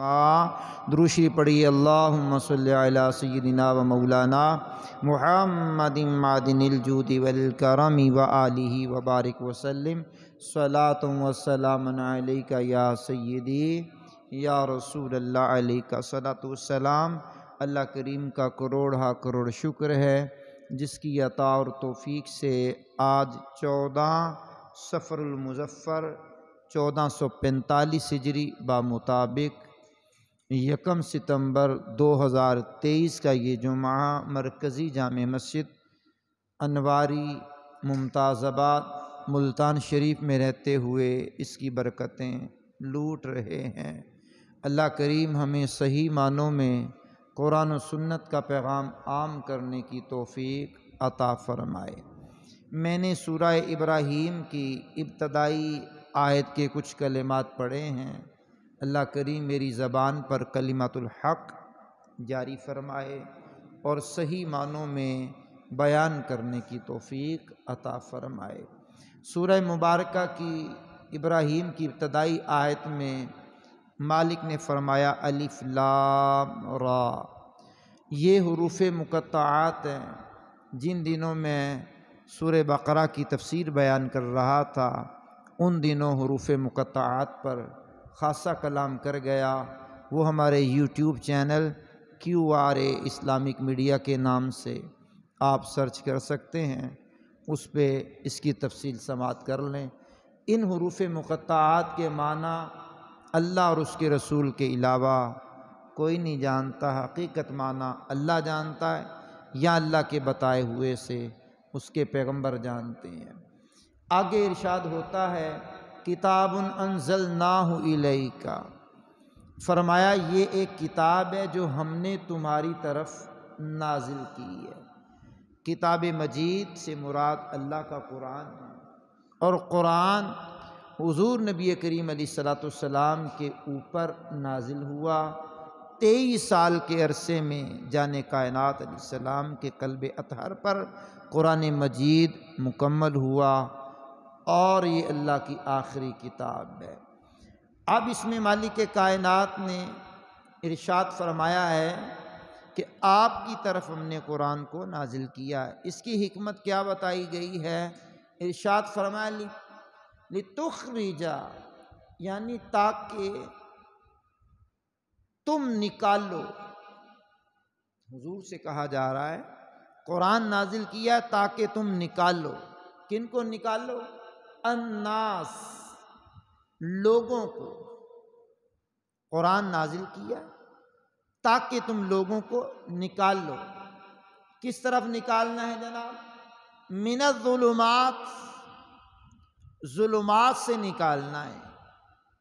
دروشی پڑھی اللہم صلی علی سیدنا و مولانا محمد معدن الجود والکرم و آلہ و بارک وسلم صلاۃ و سلام علیک یا سیدی یا رسول اللہ علیک صلاۃ و سلام۔ اللہ کریم کا کروڑ شکر ہے جس کی عطا اور توفیق سے آج 14 صفر المظفر 1445 ہجری بمطابق 1 ستمبر 2023 کا یہ جمعہ مرکزی جامع مسجد انواری ممتاز آباد ملتان شریف میں رہتے ہوئے اس کی برکتیں لوٹ رہے ہیں۔ اللہ کریم ہمیں صحیح معنوں میں قرآن و سنت کا پیغام عام کرنے کی توفیق عطا فرمائے۔ میں نے سورہ ابراہیم کی ابتدائی آیت کے کچھ کلمات پڑھے ہیں۔ اللہ کریم میری زبان پر کلمات الحق جاری فرمائے اور صحیح معنوں میں بیان کرنے کی توفیق عطا فرمائے۔ سورہ مبارکہ کی ابراہیم کی ابتدائی آیت میں مالک نے فرمایا الف لام را، یہ حروف مقطعات ہیں۔ جن دنوں میں سورہ بقرہ کی تفسیر بیان کر رہا تھا ان دنوں حروف مقطعات پر خاصا کلام کر گیا۔ وہ ہمارے YouTube channel QRA Islamic media کے نام سے آپ سرچ کر سکتے ہیں، اس پہ اس کی تفصیل سماعت کر لیں۔ ان حروف مقطعات کے معنی اللہ اور اس کے رسول کے علاوہ کوئی نہیں جانتا۔ حقیقت معنی اللہ جانتا ہے یا اللہ کے بتائے ہوئے سے اس کے پیغمبر جانتے ہیں۔ آگے ارشاد ہوتا ہے کتاب انزلناہ الیک، فرمایا یہ ایک کتاب ہے جو ہم نے تمہاری طرف نازل کی ہے۔ کتاب مجید سے مراد اللہ کا قرآن ہے، اور قرآن حضور نبی کریم علیہ السلام کے اوپر نازل ہوا۔ 23 سال کے عرصے میں جان کائنات علیہ السلام کے قلب اطہر پر قرآن مجید مکمل ہوا، اور یہ اللہ کی آخری کتاب ہے۔ اب اس میں مالک کائنات نے ارشاد فرمایا ہے کہ آپ کی طرف ہم نے قرآن کو نازل کیا ہے۔ اس کی حکمت کیا بتائی گئی ہے؟ ارشاد فرمایا لتخرج، یعنی تاکہ تم نکالو۔ حضور سے کہا جا رہا ہے قرآن نازل کیا ہے تاکہ تم نکالو۔ کن کو نکالو؟ الناس، لوگوں کو۔ قرآن نازل کیا تاکہ تم لوگوں کو نکال لو۔ کس طرف نکالنا ہے جناب؟ من الظلمات، ظلمات سے نکالنا ہے،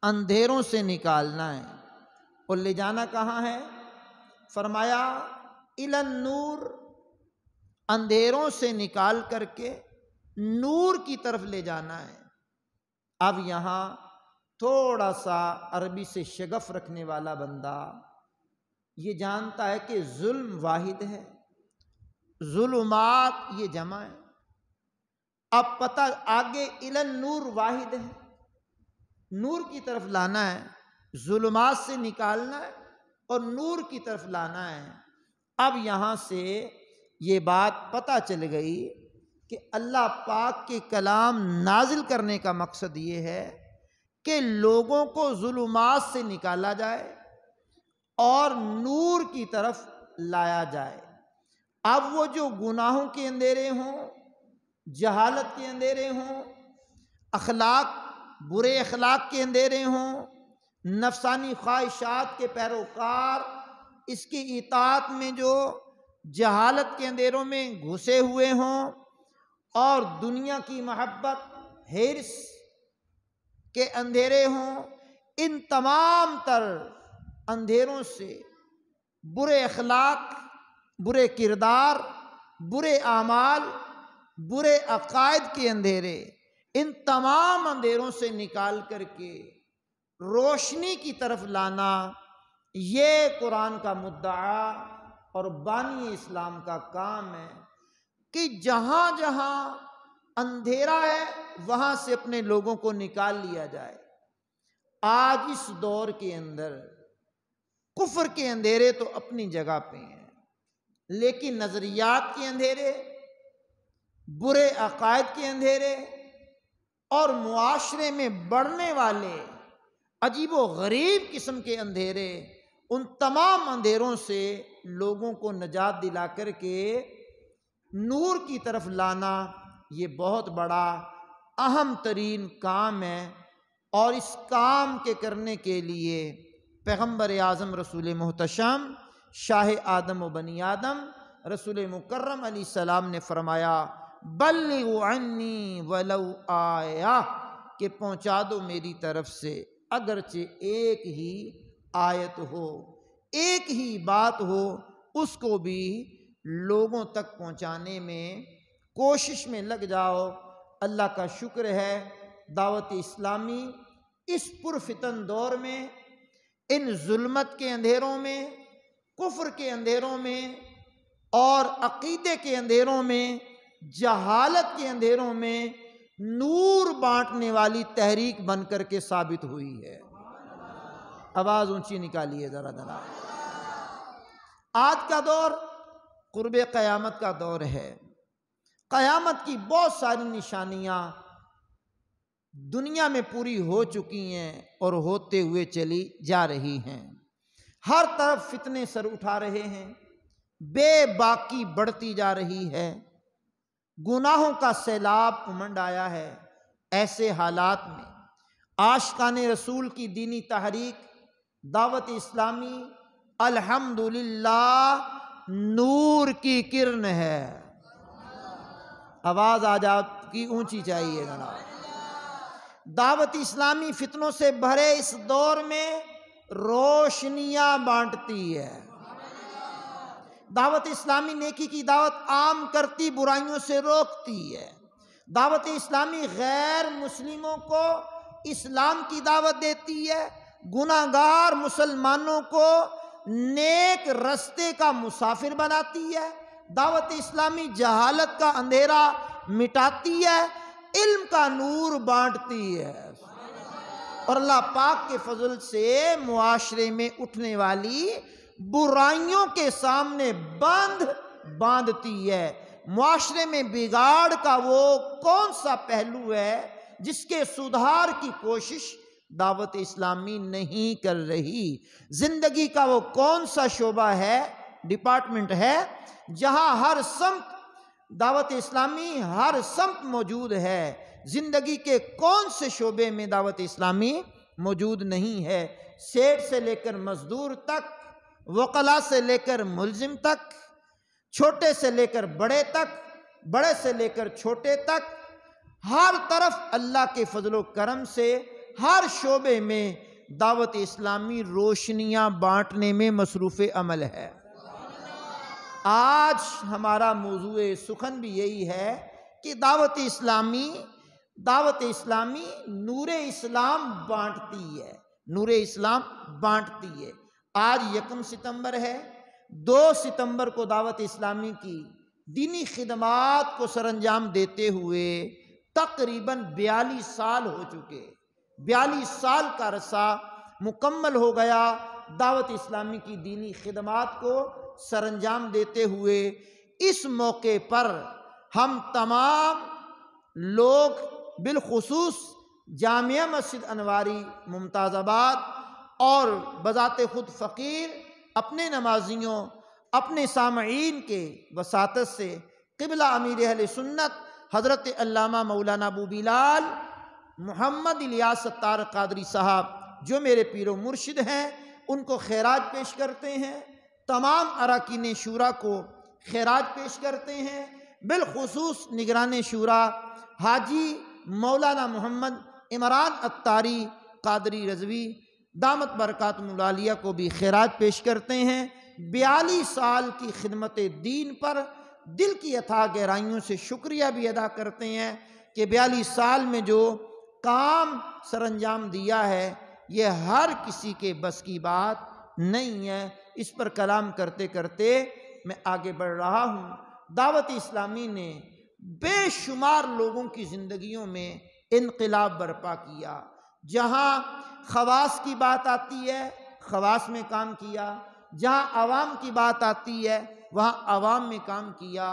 اندھیروں سے نکالنا ہے۔ اور لے جانا کہاں ہے؟ فرمایا الی النور، اندھیروں سے نکال کر کے نور کی طرف لے جانا ہے۔ اب یہاں تھوڑا سا عربی سے شگف رکھنے والا بندہ یہ جانتا ہے کہ ظلم واحد ہے، ظلمات یہ جمع ہے۔ اب پتہ آگے الی النور واحد ہے، نور کی طرف لانا ہے، ظلمات سے نکالنا ہے اور نور کی طرف لانا ہے۔ اب یہاں سے یہ بات پتہ چل گئی کہ اللہ پاک کے کلام نازل کرنے کا مقصد یہ ہے کہ لوگوں کو ظلمات سے نکالا جائے اور نور کی طرف لایا جائے۔ اب وہ جو گناہوں کے اندھیرے ہوں، جہالت کے اندھیرے ہوں، برے اخلاق کے اندھیرے ہوں، نفسانی خواہشات کے پیروکار اس کی اطاعت میں جو جہالت کے اندھیروں میں گھسے ہوئے ہوں، اور دنیا کی محبت، حرص کے اندھیرے ہوں، ان تمام تر اندھیروں سے، برے اخلاق، برے کردار، برے اعمال، برے عقائد کے اندھیرے، ان تمام اندھیروں سے نکال کر کے روشنی کی طرف لانا، یہ قرآن کا مدعا اور بانی اسلام کا کام ہے کہ جہاں جہاں اندھیرا ہے وہاں سے اپنے لوگوں کو نکال لیا جائے۔ آج اس دور کے اندر کفر کے اندھیرے تو اپنی جگہ پہ ہیں، لیکن نظریات کے اندھیرے، برے عقائد کے اندھیرے اور معاشرے میں بڑھنے والے عجیب و غریب قسم کے اندھیرے، ان تمام اندھیروں سے لوگوں کو نجات دلا کر کے نور کی طرف لانا، یہ بہت بڑا اہم ترین کام ہے۔ اور اس کام کے کرنے کے لیے پیغمبر اعظم رسول محتشم شاہ آدم و بنی آدم رسول مکرم علیہ السلام نے فرمایا بلغوا عنی ولو آیہ، کہ پہنچا دو میری طرف سے اگرچہ ایک ہی آیت ہو، ایک ہی بات ہو، اس کو بھی لوگوں تک پہنچانے میں کوشش میں لگ جاؤ۔ اللہ کا شکر ہے دعوت اسلامی اس پرفتن دور میں، ان ظلمت کے اندھیروں میں، کفر کے اندھیروں میں اور عقیدے کے اندھیروں میں، جہالت کے اندھیروں میں نور بانٹنے والی تحریک بن کر کے ثابت ہوئی ہے۔ آواز اونچی نکالیے ذرا ذرا۔ آج کا دور قرب قیامت کا دور ہے۔ قیامت کی بہت ساری نشانیاں دنیا میں پوری ہو چکی ہیں اور ہوتے ہوئے چلی جا رہی ہیں۔ ہر طرف فتنے سر اٹھا رہے ہیں، بے باکی بڑھتی جا رہی ہے، گناہوں کا سیلاب امنڈ آیا ہے۔ ایسے حالات میں عاشقان رسول کی دینی تحریک دعوت اسلامی الحمدللہ نور کی کرن ہے۔ آواز آج آپ کی اونچی چاہیے جناب۔ دعوت اسلامی فتنوں سے بھرے اس دور میں روشنیاں بانٹتی ہے۔ دعوت اسلامی نیکی کی دعوت عام کرتی، برائیوں سے روکتی ہے۔ دعوت اسلامی غیر مسلموں کو اسلام کی دعوت دیتی ہے، گناہگار مسلمانوں کو نیک رستے کا مسافر بناتی ہے۔ دعوت اسلامی جہالت کا اندھیرا مٹاتی ہے، علم کا نور بانٹتی ہے، اور اللہ پاک کے فضل سے معاشرے میں اٹھنے والی برائیوں کے سامنے باندھتی ہے۔ معاشرے میں بگاڑ کا وہ کون سا پہلو ہے جس کے سدھار کی کوشش دعوت اسلامی نہیں کر رہی؟ زندگی کا وہ کون سا شعبہ ہے، ڈپارٹمنٹ ہے، جہاں ہر سمت دعوت اسلامی ہر سمت موجود ہے؟ زندگی کے کون سے شعبے میں دعوت اسلامی موجود نہیں ہے؟ سیٹ سے لے کر مزدور تک، وکلا سے لے کر ملزم تک، چھوٹے سے لے کر بڑے تک، بڑے سے لے کر چھوٹے تک، ہر طرف اللہ کے فضل و کرم سے ہر شعبے میں دعوت اسلامی روشنیاں بانٹنے میں مصروف عمل ہے۔ آج ہمارا موضوع سخن بھی یہی ہے کہ دعوت اسلامی نور اسلام بانٹتی ہے، نور اسلام بانٹتی ہے۔ آج 1 ستمبر ہے، 2 ستمبر کو دعوت اسلامی کی دینی خدمات کو سر انجام دیتے ہوئے تقریباً 42 سال ہو چکے۔ 42 سال کا عرصہ مکمل ہو گیا دعوت اسلامی کی دینی خدمات کو سر انجام دیتے ہوئے۔ اس موقع پر ہم تمام لوگ، بالخصوص جامعہ مسجد انواری ممتاز آباد اور بذات خود فقیر، اپنے نمازیوں، اپنے سامعین کے وساطت سے قبلہ امیر اہل سنت حضرت علامہ مولانا ابو بلال محمد الیاس ستار قادری صاحب، جو میرے پیر و مرشد ہیں، ان کو خیرات پیش کرتے ہیں۔ تمام اراکین شورا کو خیرات پیش کرتے ہیں، بالخصوص نگران شورا حاجی مولانا محمد عمران اتاری قادری رضوی دامت برکاتہم العالیہ کو بھی خیرات پیش کرتے ہیں۔ 42 سال کی خدمت دین پر دل کی اتھاہ گہرائیوں سے شکریہ بھی ادا کرتے ہیں کہ 42 سال میں جو کام سر انجام دیا ہے یہ ہر کسی کے بس کی بات نہیں ہے۔ اس پر کلام کرتے کرتے میں آگے بڑھ رہا ہوں۔ دعوت اسلامی نے بے شمار لوگوں کی زندگیوں میں انقلاب برپا کیا۔ جہاں خواص کی بات آتی ہے، خواص میں کام کیا، جہاں عوام کی بات آتی ہے وہاں عوام میں کام کیا۔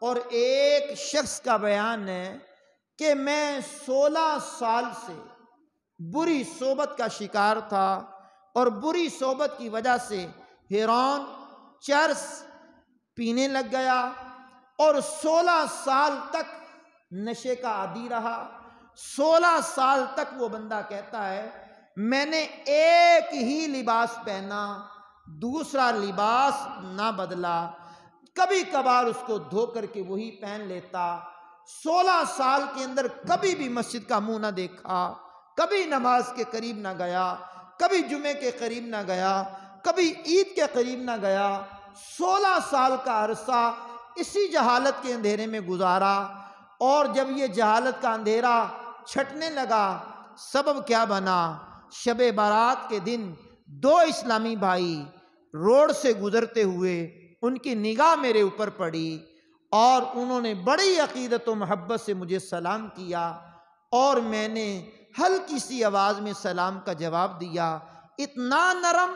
اور ایک شخص کا بیان ہے کہ میں 16 سال سے بری صحبت کا شکار تھا، اور بری صحبت کی وجہ سے ہیروئن، چرس پینے لگ گیا، اور 16 سال تک نشے کا عادی رہا۔ 16 سال تک وہ بندہ کہتا ہے میں نے ایک ہی لباس پہنا، دوسرا لباس نہ بدلا، کبھی کبھار اس کو دھو کر کے وہی پہن لیتا۔ 16 سال کے اندر کبھی بھی مسجد کا منہ نہ دیکھا، کبھی نماز کے قریب نہ گیا، کبھی جمعے کے قریب نہ گیا، کبھی عید کے قریب نہ گیا۔ 16 سال کا عرصہ اسی جہالت کے اندھیرے میں گزارا، اور جب یہ جہالت کا اندھیرا چھٹنے لگا، سبب کیا بنا؟ شب بارات کے دن 2 اسلامی بھائی روڈ سے گزرتے ہوئے ان کی نگاہ میرے اوپر پڑی، اور انہوں نے بڑی عقیدت و محبت سے مجھے سلام کیا، اور میں نے ہلکی سی آواز میں سلام کا جواب دیا۔ اتنا نرم،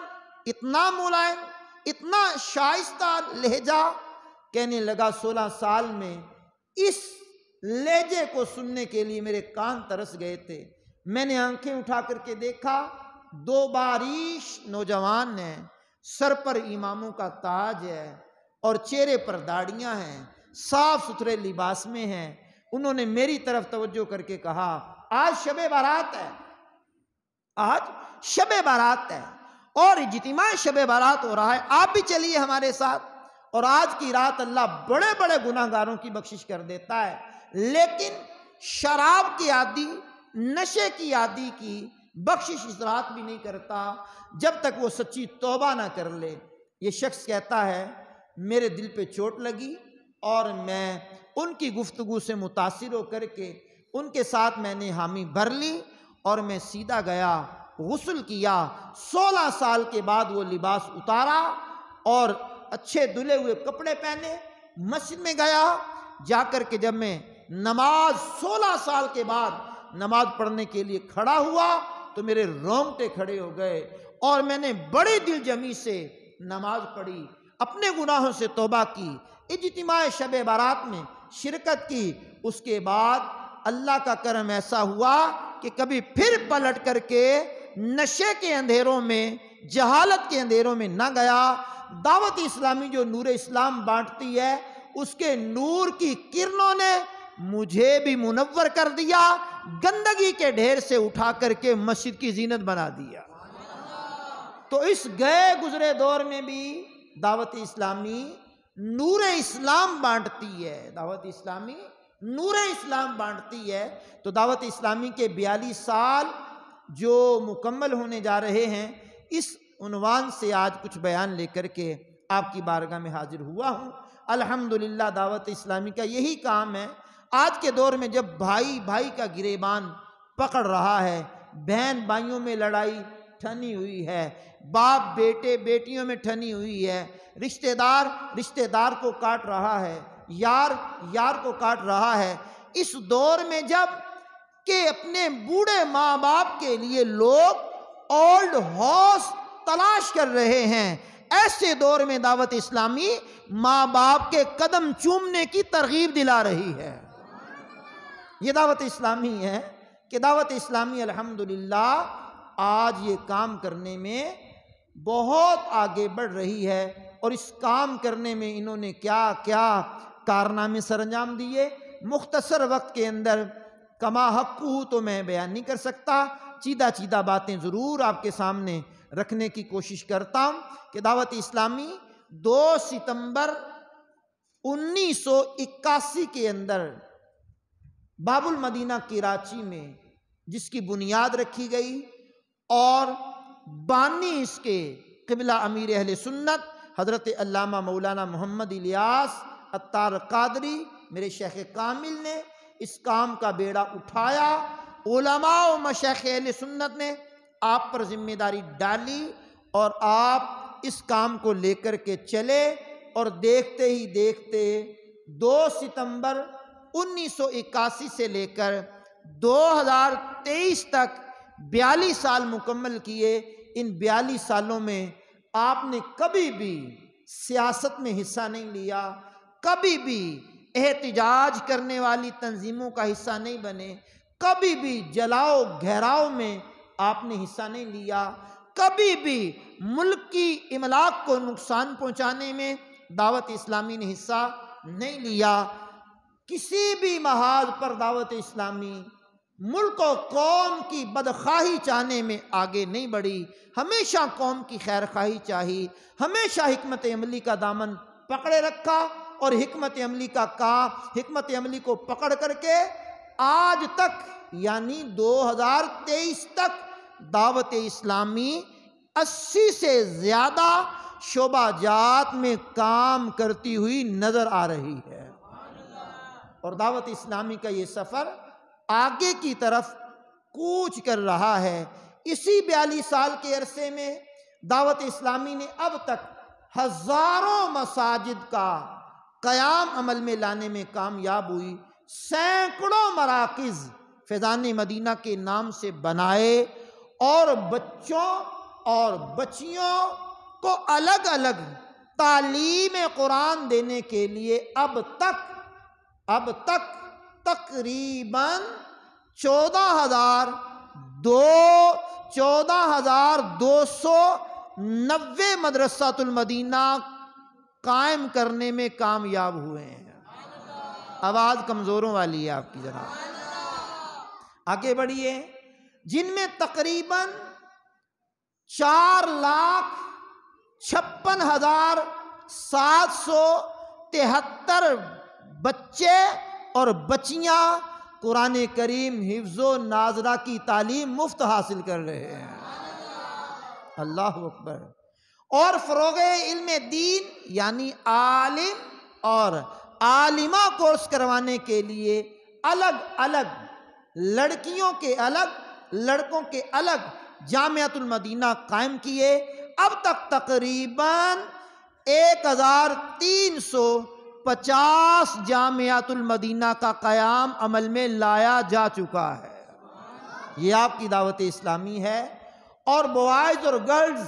اتنا ملائم، اتنا شائستہ لہجہ، کہنے لگا 16 سال میں اس لہجے کو سننے کے لیے میرے کان ترس گئے تھے۔ میں نے آنکھیں اٹھا کر کے دیکھا، 2 باریش نوجوان ہیں، سر پر اماموں کا تاج ہے، اور چہرے پر داڑیاں ہیں، صاف ستھرے لباس میں ہیں۔ انہوں نے میری طرف توجہ کر کے کہا آج شب بارات ہے، آج شب بارات ہے، اور اجتماع شب بارات ہو رہا ہے، آپ بھی چلیے ہمارے ساتھ، اور آج کی رات اللہ بڑے بڑے گناہ گاروں کی بخشش کر دیتا ہے، لیکن شراب کی عادی، نشے کی عادی کی بخشش اس رات بھی نہیں کرتا جب تک وہ سچی توبہ نہ کر لے۔ یہ شخص کہتا ہے میرے دل پہ چوٹ لگی، اور میں ان کی گفتگو سے متاثر ہو کر کے ان کے ساتھ میں نے حامی بھر لی، اور میں سیدھا گیا، غسل کیا، 16 سال کے بعد وہ لباس اتارا، اور اچھے دھلے ہوئے کپڑے پہنے مسجد میں گیا۔ جا کر کے جب میں نماز 16 سال کے بعد نماز پڑھنے کے لیے کھڑا ہوا تو میرے رونگٹے کھڑے ہو گئے، اور میں نے بڑی دل جمی سے نماز پڑھی، اپنے گناہوں سے توبہ کی، اجتماع شب بارات میں شرکت کی۔ اس کے بعد اللہ کا کرم ایسا ہوا کہ کبھی پھر پلٹ کر کے نشے کے اندھیروں میں، جہالت کے اندھیروں میں نہ گیا۔ دعوت اسلامی جو نور اسلام بانٹتی ہے، اس کے نور کی کرنوں نے مجھے بھی منور کر دیا، گندگی کے ڈھیر سے اٹھا کر کے مسجد کی زینت بنا دیا۔ تو اس گئے گزرے دور میں بھی دعوت اسلامی نور اسلام بانٹتی ہے، دعوت اسلامی نور اسلام بانٹتی ہے۔ تو دعوت اسلامی کے 42 سال جو مکمل ہونے جا رہے ہیں، اس عنوان سے آج کچھ بیان لے کر کے آپ کی بارگاہ میں حاضر ہوا ہوں۔ الحمدللہ دعوت اسلامی کا یہی کام ہے۔ آج کے دور میں جب بھائی بھائی کا گریبان پکڑ رہا ہے، بہن بھائیوں میں لڑائی ٹھنی ہوئی ہے، باپ بیٹے بیٹیوں میں ٹھنی ہوئی ہے، رشتہ دار رشتہ دار کو کاٹ رہا ہے، یار یار کو کاٹ رہا ہے، اس دور میں جب کہ اپنے بوڑھے ماں باپ کے لیے لوگ اولڈ ہاؤس تلاش کر رہے ہیں، ایسے دور میں دعوت اسلامی ماں باپ کے قدم چومنے کی ترغیب دلا رہی ہے۔ یہ دعوت اسلامی ہے کہ دعوت اسلامی الحمدللہ آج یہ کام کرنے میں بہت آگے بڑھ رہی ہے، اور اس کام کرنے میں انہوں نے کیا کیا کارنامے سر انجام دیے، مختصر وقت کے اندر کما حق ہوں تو میں بیان نہیں کر سکتا، چیدہ چیدہ باتیں ضرور آپ کے سامنے رکھنے کی کوشش کرتا ہوں کہ دعوت اسلامی 2 ستمبر 1981 کے اندر باب المدینہ کراچی میں جس کی بنیاد رکھی گئی، اور بانی اس کے قبلہ امیر اہل سنت حضرت علامہ مولانا محمد الیاس عطار قادری میرے شیخ کامل نے اس کام کا بیڑا اٹھایا، علماء و مشائخ اہل سنت نے آپ پر ذمہ داری ڈالی، اور آپ اس کام کو لے کر کے چلے، اور دیکھتے ہی دیکھتے 2 ستمبر 1981 سے لے کر 2023 تک 42 سال مکمل کیے۔ ان 42 سالوں میں آپ نے کبھی بھی سیاست میں حصہ نہیں لیا، کبھی بھی احتجاج کرنے والی تنظیموں کا حصہ نہیں بنے، کبھی بھی جلاؤ گھیراؤ میں آپ نے حصہ نہیں لیا، کبھی بھی ملک کی املاک کو نقصان پہنچانے میں دعوت اسلامی نے حصہ نہیں لیا۔ کسی بھی محاذ پر دعوت اسلامی ملک و قوم کی بدخواہی چاہنے میں آگے نہیں بڑھی، ہمیشہ قوم کی خیر خواہی چاہی، ہمیشہ حکمت عملی کا دامن پکڑے رکھا، اور حکمت عملی کو پکڑ کر کے آج تک یعنی 2023 تک دعوت اسلامی 80 سے زیادہ شعبہ جات میں کام کرتی ہوئی نظر آ رہی ہے، اور دعوت اسلامی کا یہ سفر آگے کی طرف کوچ کر رہا ہے۔ اسی 42 سال کے عرصے میں دعوت اسلامی نے اب تک ہزاروں مساجد کا قیام عمل میں لانے میں کامیاب ہوئی، سینکڑوں مراکز فیضان مدینہ کے نام سے بنائے، اور بچوں اور بچیوں کو الگ الگ تعلیم قرآن دینے کے لیے اب تک تقریباً 14,290 مدرسۃ المدینہ قائم کرنے میں کامیاب ہوئے ہیں۔ آواز کمزوروں والی ہے آپ کی ذرا، آگے بڑھیے۔ جن میں تقریباً 4,56,773 بچے اور بچیاں قرآن کریم حفظ و ناظرہ کی تعلیم مفت حاصل کر رہے ہیں، اللہ اکبر۔ اور فروغ علم دین یعنی عالم اور عالمہ کورس کروانے کے لیے الگ الگ لڑکیوں کے الگ لڑکوں کے الگ جامعۃ المدینہ قائم کیے۔ اب تک تقریباً 1,350 جامعۃ المدینہ کا قیام عمل میں لایا جا چکا ہے، یہ آپ کی دعوت اسلامی ہے۔ اور بوائز اور گرلز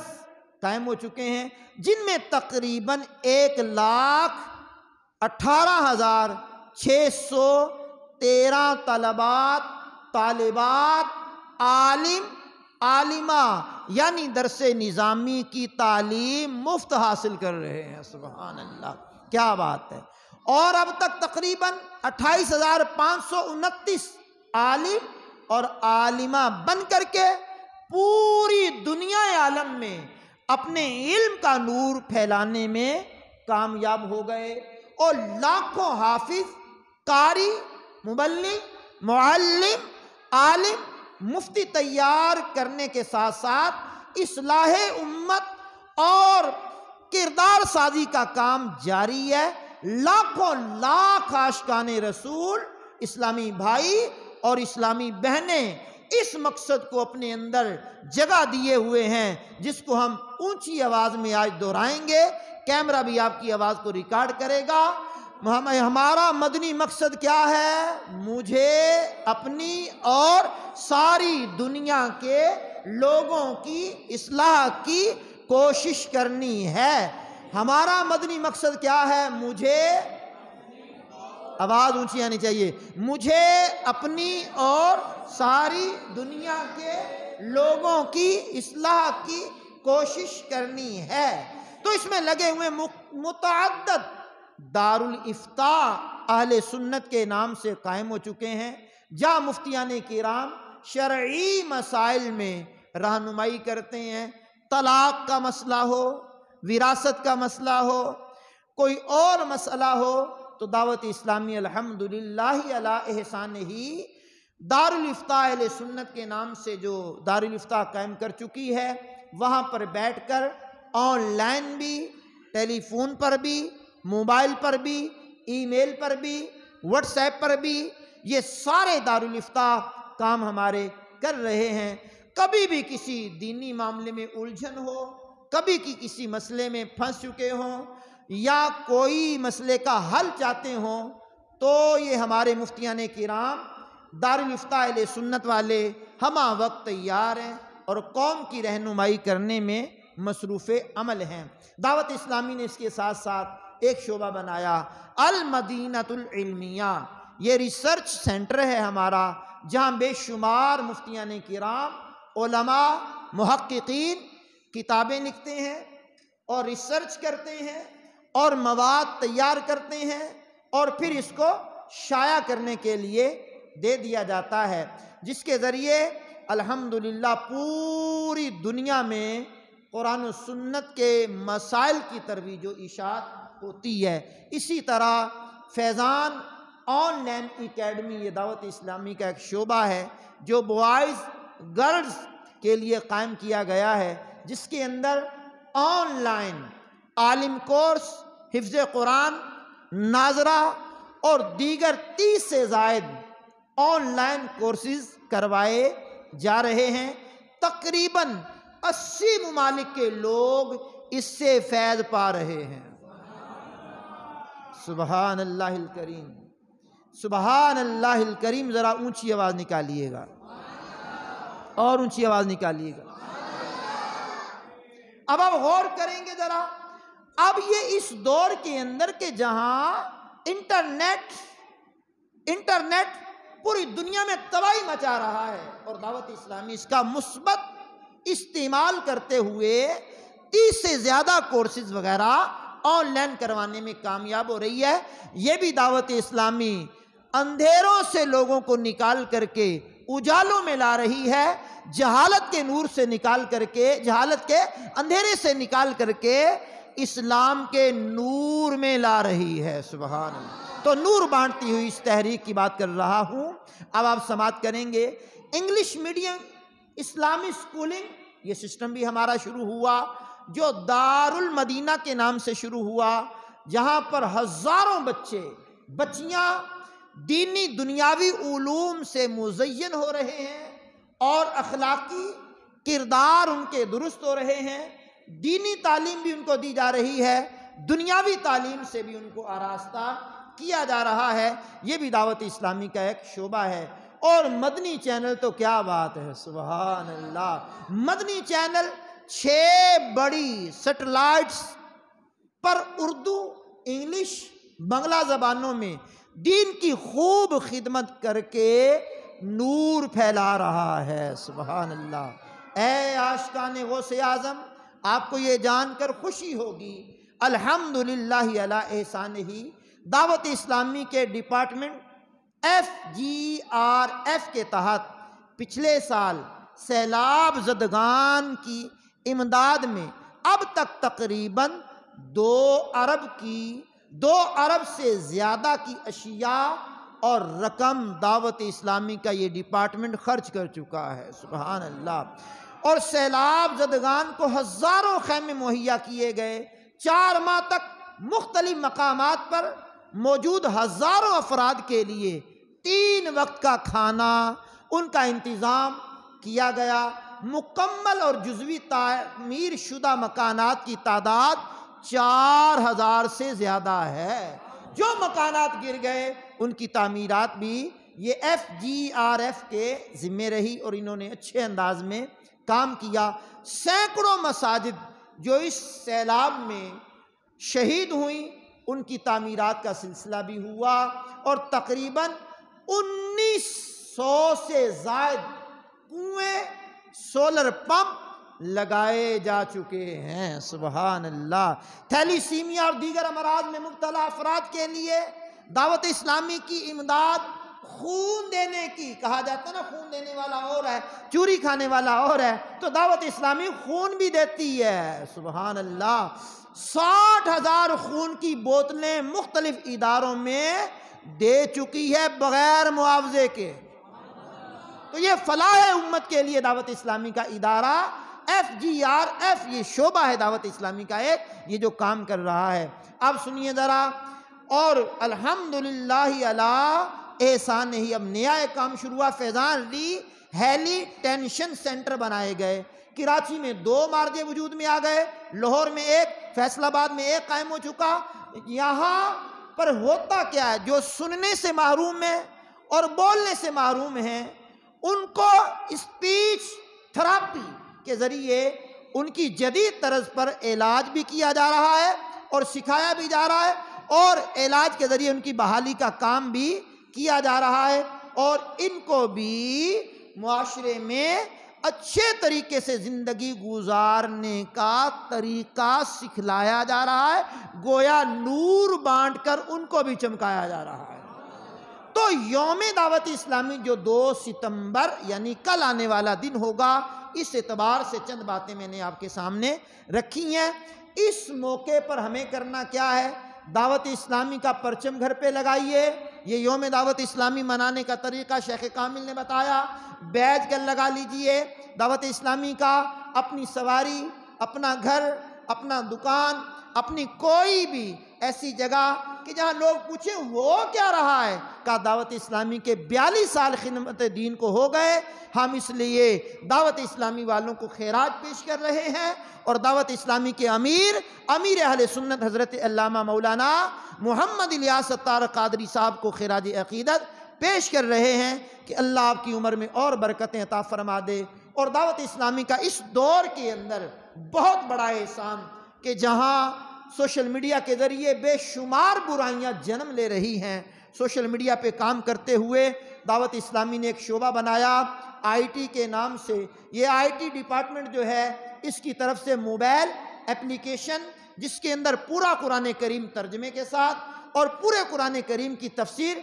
قائم ہو چکے ہیں، جن میں تقریباً 1,18,613 طلبات طالبات عالم عالمہ یعنی درس نظامی کی تعلیم مفت حاصل کر رہے ہیں، سبحان اللہ، کیا بات ہے۔ اور اب تک تقریباً 28,529 عالم اور عالمہ بن کر کے پوری دنیا عالم میں اپنے علم کا نور پھیلانے میں کامیاب ہو گئے، اور لاکھوں حافظ، قاری، مبلغ، معلم، عالم، مفتی تیار کرنے کے ساتھ ساتھ اصلاح امت اور کردار سازی کا کام جاری ہے۔ لاکھوں لاکھ عاشقان رسول، اسلامی بھائی اور اسلامی بہنیں اس مقصد کو اپنے اندر جگہ دیے ہوئے ہیں، جس کو ہم اونچی آواز میں آج دہرائیں گے، کیمرہ بھی آپ کی آواز کو ریکارڈ کرے گا۔ ہمارا مدنی مقصد کیا ہے؟ مجھے اپنی اور ساری دنیا کے لوگوں کی اصلاح کی کوشش کرنی ہے۔ ہمارا مدنی مقصد کیا ہے؟ مجھے، آواز اونچی آنی چاہیے، مجھے اپنی اور ساری دنیا کے لوگوں کی اصلاح کی کوشش کرنی ہے۔ تو اس میں لگے ہوئے متعدد دارالافتاء اہل سنت کے نام سے قائم ہو چکے ہیں، جہاں مفتیان کرام شرعی مسائل میں رہنمائی کرتے ہیں۔ طلاق کا مسئلہ ہو، وراثت کا مسئلہ ہو، کوئی اور مسئلہ ہو، تو دعوت اسلامی الحمدللہ علی احسانہ دارالافتاء اہل سنت کے نام سے جو دارالافتاء قائم کر چکی ہے، وہاں پر بیٹھ کر آن لائن بھی، ٹیلی فون پر بھی، موبائل پر بھی، ای میل پر بھی، واٹس ایپ پر بھی، یہ سارے دارالافتاء کام ہمارے کر رہے ہیں۔ کبھی بھی کسی دینی معاملے میں الجھن ہو، کبھی کسی مسئلے میں پھنس چکے ہوں، یا کوئی مسئلے کا حل چاہتے ہوں، تو یہ ہمارے مفتیان کرام دارالافتاء اہل سنت والے ہمہ وقت تیار ہیں اور قوم کی رہنمائی کرنے میں مصروف عمل ہیں۔ دعوت اسلامی نے اس کے ساتھ ساتھ ایک شعبہ بنایا، المدینۃ العلمیہ۔ یہ ریسرچ سینٹر ہے ہمارا، جہاں بے شمار مفتیان کرام، علماء، محققین کتابیں لکھتے ہیں اور ریسرچ کرتے ہیں اور مواد تیار کرتے ہیں اور پھر اس کو شائع کرنے کے لیے دے دیا جاتا ہے، جس کے ذریعے الحمدللہ پوری دنیا میں قرآن و سنت کے مسائل کی ترویج و اشاعت ہوتی ہے۔ اسی طرح فیضان آن لائن اکیڈمی، یہ دعوت اسلامی کا ایک شعبہ ہے جو بوائز گرلز کے لیے قائم کیا گیا ہے، جس کے اندر آن لائن عالم کورس، حفظ قرآن، ناظرہ اور دیگر 30 سے زائد آن لائن کورسز کروائے جا رہے ہیں۔ تقریباً 80 ممالک کے لوگ اس سے فیض پا رہے ہیں۔ سبحان اللہ الکریم، سبحان اللہ الکریم۔ ذرا اونچی آواز نکالیے گا اور اونچی آواز نکالیے گا۔ اب آپ غور کریں گے ذرا، اب یہ اس دور کے اندر کہ جہاں انٹرنیٹ پوری دنیا میں تباہی مچا رہا ہے، اور دعوت اسلامی اس کا مثبت استعمال کرتے ہوئے 30 سے زیادہ کورسز وغیرہ آن لائن کروانے میں کامیاب ہو رہی ہے۔ یہ بھی دعوت اسلامی اندھیروں سے لوگوں کو نکال کر کے اجالوں میں لا رہی ہے، جہالت کے نور سے نکال کر کے، جہالت کے اندھیرے سے نکال کر کے اسلام کے نور میں لا رہی ہے۔ سبحان اللہ۔ تو نور بانٹتی ہوئی اس تحریک کی بات کر رہا ہوں۔ اب آپ سماعت کریں گے، انگلش میڈیم اسلامی سکولنگ، یہ سسٹم بھی ہمارا شروع ہوا، جو دار المدینہ کے نام سے شروع ہوا، جہاں پر ہزاروں بچیاں دینی دنیاوی علوم سے مزین ہو رہے ہیں اور اخلاقی کردار ان کے درست ہو رہے ہیں، دینی تعلیم بھی ان کو دی جا رہی ہے، دنیاوی تعلیم سے بھی ان کو آراستہ کیا جا رہا ہے۔ یہ بھی دعوت اسلامی کا ایک شعبہ ہے۔ اور مدنی چینل تو کیا بات ہے، سبحان اللہ۔ مدنی چینل 6 بڑی سیٹلائٹس پر اردو، انگلش، بنگلہ زبانوں میں دین کی خوب خدمت کر کے نور پھیلا رہا ہے۔ سبحان اللہ۔ اے عاشقان غوث اعظم، آپ کو یہ جان کر خوشی ہوگی، الحمدللہ علی احسانہ، دعوت اسلامی کے ڈپارٹمنٹ FGRF کے تحت پچھلے سال سیلاب زدگان کی امداد میں اب تک تقریباً 2 ارب سے زیادہ کی اشیاء اور رقم دعوت اسلامی کا یہ ڈپارٹمنٹ خرچ کر چکا ہے۔ سبحان اللہ۔ اور سیلاب زدگان کو ہزاروں خیمے مہیا کیے گئے۔ 4 ماہ تک مختلف مقامات پر موجود ہزاروں افراد کے لیے 3 وقت کا کھانا ان کا انتظام کیا گیا۔ مکمل اور جزوی تعمیر شدہ مکانات کی تعداد 4000 سے زیادہ ہے۔ جو مکانات گر گئے ان کی تعمیرات بھی یہ FGRF کے ذمہ رہی اور انہوں نے اچھے انداز میں کام کیا۔ سینکڑوں مساجد جو اس سیلاب میں شہید ہوئیں، ان کی تعمیرات کا سلسلہ بھی ہوا، اور تقریباً 1900 سے زائد کنویں، سولر پمپ لگائے جا چکے ہیں۔ سبحان اللہ۔ تھیلیسیمیا اور دیگر امراض میں مبتلا افراد کے لیے دعوت اسلامی کی امداد، خون دینے کی، کہا جاتا ہے نا خون دینے والا اور ہے، چوری کھانے والا اور ہے، تو دعوت اسلامی خون بھی دیتی ہے۔ سبحان اللہ۔ 60,000 خون کی بوتلیں مختلف اداروں میں دے چکی ہے بغیر معاوضے کے۔ تو یہ فلاح امت کے لیے دعوت اسلامی کا ادارہ FGRF، یہ شعبہ ہے دعوت اسلامی کا ایک، یہ جو کام کر رہا ہے۔ اب سنیے ذرا، اور الحمدللہ علی احسان ہی اب نیا ایک کام شروع ہوا۔ فیضان ری ہیلی ٹینشن سینٹر بنائے گئے۔ کراچی میں 2 مارجے وجود میں آ گئے، لاہور میں 1، فیصل آباد میں 1 قائم ہو چکا۔ یہاں پر ہوتا کیا ہے، جو سننے سے محروم ہیں اور بولنے سے محروم ہیں، ان کو اسپیچ تھراپی کے ذریعے ان کی جدید طرز پر علاج بھی کیا جا رہا ہے اور سکھایا بھی جا رہا ہے، اور علاج کے ذریعے ان کی بحالی کا کام بھی کیا جا رہا ہے، اور ان کو بھی معاشرے میں اچھے طریقے سے زندگی گزارنے کا طریقہ سکھلایا جا رہا ہے، گویا نور بانٹ کر ان کو بھی چمکایا جا رہا ہے۔ تو یوم دعوت اسلامی جو 2 ستمبر یعنی کل آنے والا دن ہوگا، اس اعتبار سے چند باتیں میں نے آپ کے سامنے رکھی ہیں۔ اس موقع پر ہمیں کرنا کیا ہے؟ دعوت اسلامی کا پرچم گھر پہ لگائیے۔ یہ یوم دعوت اسلامی منانے کا طریقہ شیخ کامل نے بتایا۔ بیج کر لگا لیجئے دعوت اسلامی کا، اپنی سواری، اپنا گھر، اپنا دکان، اپنی کوئی بھی ایسی جگہ کہ جہاں لوگ پوچھیں وہ کیا رہا ہے، کہا دعوت اسلامی کے 42 سال خدمت دین کو ہو گئے، ہم اس لیے دعوت اسلامی والوں کو خیرات پیش کر رہے ہیں، اور دعوت اسلامی کے امیر اہل سنت حضرت علامہ مولانا محمد الیاس اتار قادری صاحب کو خراج عقیدت پیش کر رہے ہیں کہ اللہ آپ کی عمر میں اور برکتیں عطا فرما دے۔ اور دعوت اسلامی کا اس دور کے اندر بہت بڑا احسان کہ جہاں سوشل میڈیا کے ذریعے بے شمار برائیاں جنم لے رہی ہیں، سوشل میڈیا پہ کام کرتے ہوئے دعوت اسلامی نے ایک شعبہ بنایا آئی ٹی کے نام سے۔ یہ آئی ٹی ڈپارٹمنٹ جو ہے، اس کی طرف سے موبائل اپلیکیشن جس کے اندر پورا قرآن کریم ترجمے کے ساتھ اور پورے قرآن کریم کی تفسیر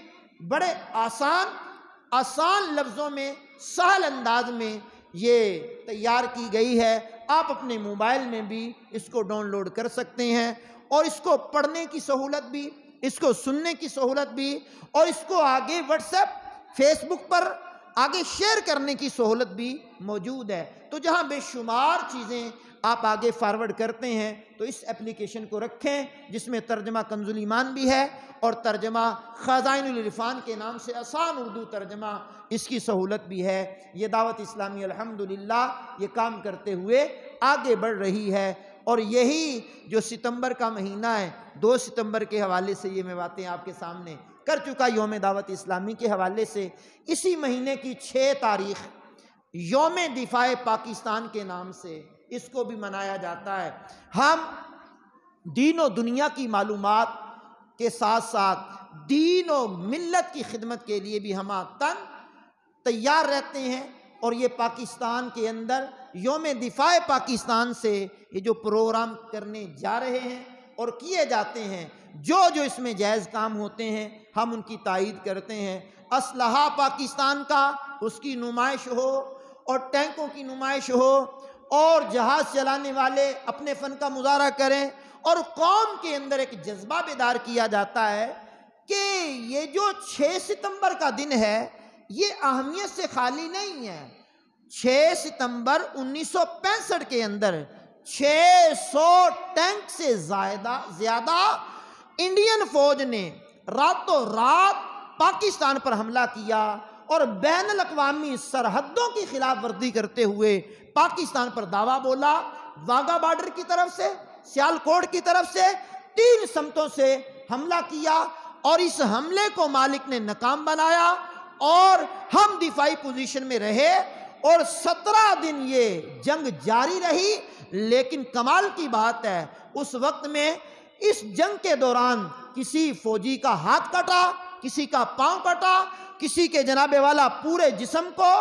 بڑے آسان لفظوں میں، سہل انداز میں یہ تیار کی گئی ہے۔ آپ اپنے موبائل میں بھی اس کو ڈاؤن لوڈ کر سکتے ہیں، اور اس کو پڑھنے کی سہولت بھی، اس کو سننے کی سہولت بھی، اور اس کو آگے واٹس ایپ، فیس بک پر آگے شیئر کرنے کی سہولت بھی موجود ہے۔ تو جہاں بے شمار چیزیں آپ آگے فارورڈ کرتے ہیں، تو اس اپلیکیشن کو رکھیں جس میں ترجمہ کنز الایمان بھی ہے اور ترجمہ خزائن العرفان کے نام سے آسان اردو ترجمہ، اس کی سہولت بھی ہے۔ یہ دعوت اسلامی الحمدللہ یہ کام کرتے ہوئے آگے بڑھ رہی ہے، اور یہی جو ستمبر کا مہینہ ہے، 2 ستمبر کے حوالے سے یہ میں باتیں آپ کے سامنے کر چکا۔ یوم دعوت اسلامی کے حوالے سے اسی مہینے کی 6 تاریخ یوم دفاع پاکستان کے نام سے اس کو بھی منایا جاتا ہے۔ ہم دین و دنیا کی معلومات کے ساتھ ساتھ دین و ملت کی خدمت کے لیے بھی ہم تیار رہتے ہیں، اور یہ پاکستان کے اندر یوم دفاع پاکستان سے یہ جو پروگرام کرنے جا رہے ہیں اور کیے جاتے ہیں، جو اس میں جائز کام ہوتے ہیں ہم ان کی تائید کرتے ہیں۔ اسلحہ پاکستان کا، اس کی نمائش ہو، اور ٹینکوں کی نمائش ہو، اور جہاز چلانے والے اپنے فن کا مظاہرہ کریں، اور قوم کے اندر ایک جذبہ بیدار کیا جاتا ہے کہ یہ جو 6 ستمبر کا دن ہے یہ اہمیت سے خالی نہیں ہے۔ 6 ستمبر 1965 کے اندر 600 ٹینک سے زیادہ انڈین فوج نے راتوں رات پاکستان پر حملہ کیا، اور بین الاقوامی سرحدوں کی خلاف ورزی کرتے ہوئے پاکستان پر دعویٰ بولا۔ واگا بارڈر کی طرف سے، سیالکوٹ کی طرف سے 3 سمتوں سے حملہ کیا، اور اس حملے کو مالک نے ناکام بنایا، اور ہم دفاعی پوزیشن میں رہے، اور 17 دن یہ جنگ جاری رہی۔ لیکن کمال کی بات ہے، اس وقت میں اس جنگ کے دوران کسی فوجی کا ہاتھ کٹا، کسی کا پاؤں کٹا، کسی کے جناب والا پورے جسم کو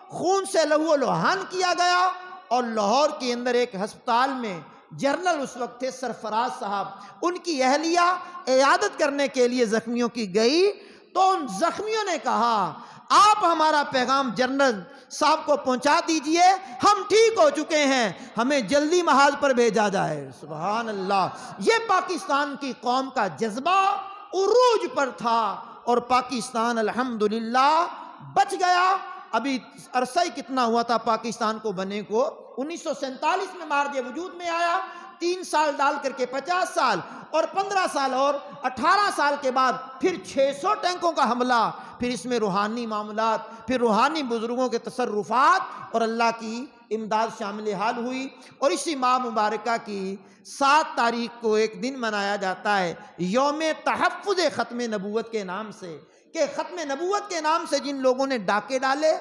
خون سے لہو و لہان کیا گیا، اور لاہور کے اندر ایک ہسپتال میں جنرل اس وقت تھے سرفراز صاحب، ان کی اہلیہ عیادت کرنے کے لیے زخمیوں کی گئی، تو ان زخمیوں نے کہا آپ ہمارا پیغام جنرل صاحب کو پہنچا دیجئے، ہم ٹھیک ہو چکے ہیں، ہمیں جلدی محاذ پر بھیجا جائے۔ سبحان اللہ، یہ پاکستان کی قوم کا جذبہ عروج پر تھا، اور پاکستان الحمدللہ بچ گیا۔ ابھی عرصہ ہی کتنا ہوا تھا پاکستان کو بنے کو، 1947 میں مارج وجود میں آیا، 3 سال ڈال کر کے 50 سال، اور 15 سال اور 18 سال کے بعد پھر 600 ٹینکوں کا حملہ، پھر اس میں روحانی معاملات، پھر روحانی بزرگوں کے تصرفات اور اللہ کی امداد شامل حال ہوئی۔ اور اسی ماہ مبارکہ کی 7 تاریخ کو ایک دن منایا جاتا ہے یوم تحفظ ختم نبوت کے نام سے، کہ ختم نبوت کے نام سے جن لوگوں نے ڈاکے ڈالے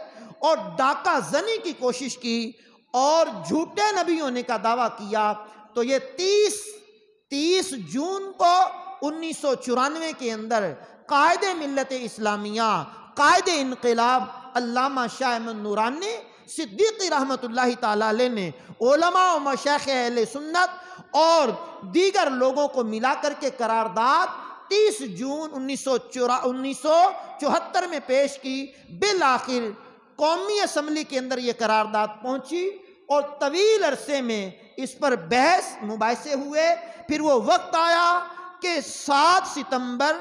اور ڈاکہ زنی کی کوشش کی، اور جھوٹے نبی ہونے کا دعویٰ کیا تو یہ 30 جون کو 1994 کے اندر قائد ملت اسلامیہ، قائد انقلاب علامہ شاہ احمد نورانی صدیقی رحمت اللہ تعالیٰ علیہ نے علماء و مشائخ اہل سنت اور دیگر لوگوں کو ملا کر کے قرارداد 30 جون 1974 میں پیش کی۔ بالآخر قومی اسمبلی کے اندر یہ قرارداد پہنچی اور طویل عرصے میں اس پر بحث مباحثے ہوئے۔ پھر وہ وقت آیا کہ 7 ستمبر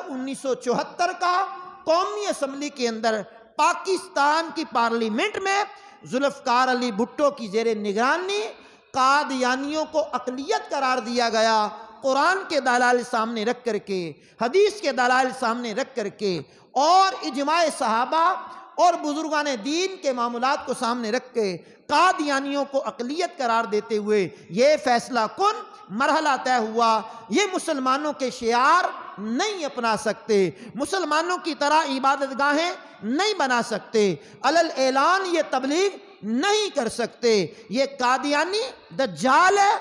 1974 کا قومی اسمبلی کے اندر پاکستان کی پارلیمنٹ میں ذوالفقار علی بھٹو کی زیر نگرانی قادیانیوں کو اقلیت قرار دیا گیا، قرآن کے دلائل سامنے رکھ کر کے، حدیث کے دلائل سامنے رکھ کر کے اور اجماع صحابہ اور بزرگان دین کے معاملات کو سامنے رکھ کے قادیانیوں کو اقلیت قرار دیتے ہوئے یہ فیصلہ کن مرحلہ طے ہوا، یہ مسلمانوں کے شعار نہیں اپنا سکتے، مسلمانوں کی طرح عبادت گاہیں نہیں بنا سکتے، علل اعلان یہ تبلیغ نہیں کر سکتے، یہ قادیانی دجال ہے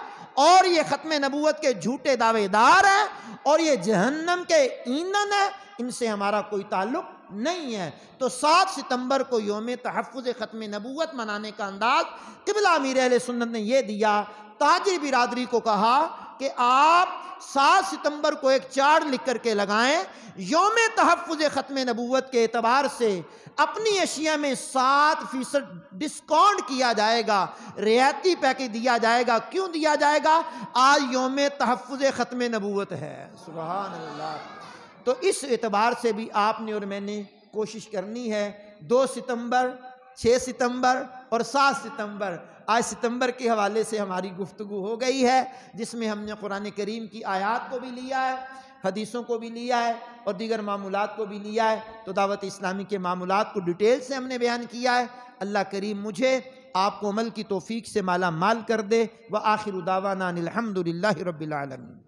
اور یہ ختم نبوت کے جھوٹے دعوے دار ہیں اور یہ جہنم کے ایندھن ہے، ان سے ہمارا کوئی تعلق نہیں ہے۔ تو 7 ستمبر کو یوم تحفظ ختم نبوت منانے کا انداز قبلہ امیر اہل سنت نے یہ دیا۔ تاجر برادری کو کہا کہ آپ 7 ستمبر کو ایک چارٹ لکھ کر کے لگائیں، یوم تحفظ ختم نبوت کے اعتبار سے اپنی اشیاء میں 7% ڈسکاؤنٹ کیا جائے گا، رعایتی پیکج دیا جائے گا۔ کیوں دیا جائے گا؟ آج یوم تحفظ ختم نبوت ہے، سبحان اللہ۔ تو اس اعتبار سے بھی آپ نے اور میں نے کوشش کرنی ہے۔ 2 ستمبر، 6 ستمبر اور 7 ستمبر، آج ستمبر کے حوالے سے ہماری گفتگو ہو گئی ہے، جس میں ہم نے قرآن کریم کی آیات کو بھی لیا ہے، حدیثوں کو بھی لیا ہے اور دیگر معمولات کو بھی لیا ہے۔ تو دعوت اسلامی کے معمولات کو ڈیٹیل سے ہم نے بیان کیا ہے۔ اللہ کریم مجھے آپ کو عمل کی توفیق سے مالا مال کر دے۔ وآخر دعوانا الحمدللہ رب العالمین۔